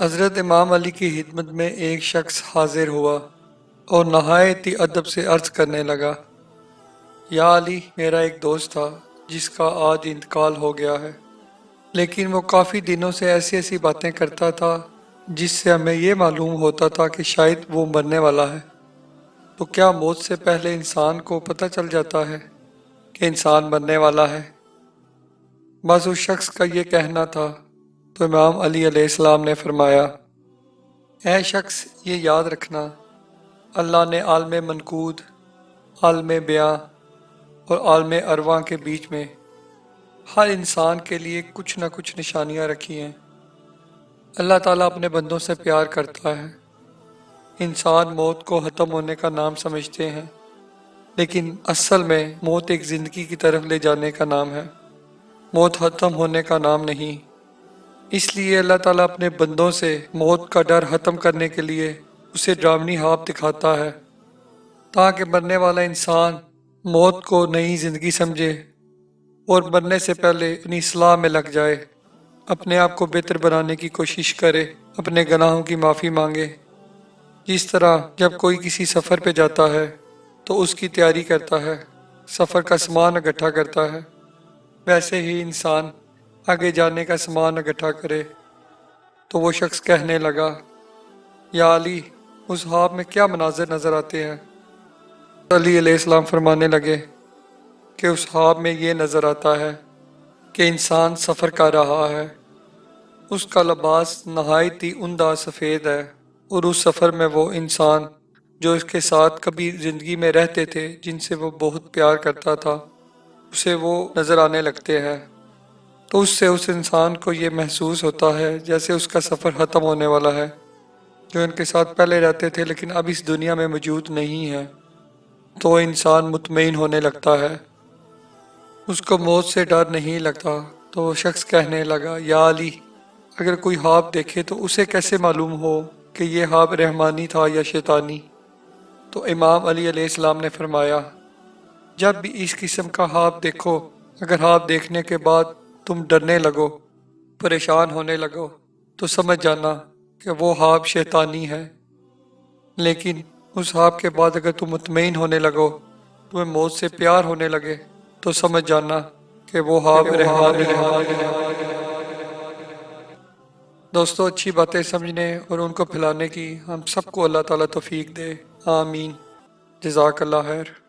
حضرت امام علی کی خدمت میں ایک شخص حاضر ہوا اور نہایت ہی ادب سے عرض کرنے لگا، یا علی، میرا ایک دوست تھا جس کا آج انتقال ہو گیا ہے، لیکن وہ کافی دنوں سے ایسی ایسی باتیں کرتا تھا جس سے ہمیں یہ معلوم ہوتا تھا کہ شاید وہ مرنے والا ہے۔ تو کیا موت سے پہلے انسان کو پتہ چل جاتا ہے کہ انسان مرنے والا ہے؟ بس اس شخص کا یہ کہنا تھا تو امام علی علیہ السلام نے فرمایا، اے شخص، یہ یاد رکھنا، اللہ نے عالم منقود، عالم بیاں اور عالم ارواح کے بیچ میں ہر انسان کے لیے کچھ نہ کچھ نشانیاں رکھی ہیں۔ اللہ تعالیٰ اپنے بندوں سے پیار کرتا ہے۔ انسان موت کو ختم ہونے کا نام سمجھتے ہیں، لیکن اصل میں موت ایک زندگی کی طرف لے جانے کا نام ہے، موت ختم ہونے کا نام نہیں۔ اس لیے اللہ تعالیٰ اپنے بندوں سے موت کا ڈر ختم کرنے کے لیے اسے ڈراؤنی خواب دکھاتا ہے، تاکہ مرنے والا انسان موت کو نئی زندگی سمجھے اور مرنے سے پہلے اپنی اصلاح میں لگ جائے، اپنے آپ کو بہتر بنانے کی کوشش کرے، اپنے گناہوں کی معافی مانگے۔ جس طرح جب کوئی کسی سفر پہ جاتا ہے تو اس کی تیاری کرتا ہے، سفر کا سامان اکٹھا کرتا ہے، ویسے ہی انسان آگے جانے کا سامان اکٹھا کرے۔ تو وہ شخص کہنے لگا، یا علی، اس خواب میں کیا مناظر نظر آتے ہیں؟ علی علیہ السلام فرمانے لگے کہ اس خواب میں یہ نظر آتا ہے کہ انسان سفر کر رہا ہے، اس کا لباس نہایت ہی عمدہ سفید ہے، اور اس سفر میں وہ انسان جو اس کے ساتھ کبھی زندگی میں رہتے تھے، جن سے وہ بہت پیار کرتا تھا، اسے وہ نظر آنے لگتے ہیں۔ تو اس سے اس انسان کو یہ محسوس ہوتا ہے جیسے اس کا سفر ختم ہونے والا ہے، جو ان کے ساتھ پہلے رہتے تھے لیکن اب اس دنیا میں موجود نہیں ہے۔ تو انسان مطمئن ہونے لگتا ہے، اس کو موت سے ڈر نہیں لگتا۔ تو وہ شخص کہنے لگا، یا علی، اگر کوئی خواب دیکھے تو اسے کیسے معلوم ہو کہ یہ خواب رحمانی تھا یا شیطانی؟ تو امام علی علیہ السلام نے فرمایا، جب بھی اس قسم کا خواب دیکھو، اگر خواب دیکھنے کے بعد تم ڈرنے لگو، پریشان ہونے لگو، تو سمجھ جانا کہ وہ خواب شیطانی ہے۔ لیکن اس خواب کے بعد اگر تم مطمئن ہونے لگو، تمہیں موت سے پیار ہونے لگے، تو سمجھ جانا کہ وہ خواب رحمانی ہے۔ دوستو، اچھی باتیں سمجھنے اور ان کو پھیلانے کی ہم سب کو اللہ تعالیٰ توفیق دے، آمین۔ جزاک اللہ خیر۔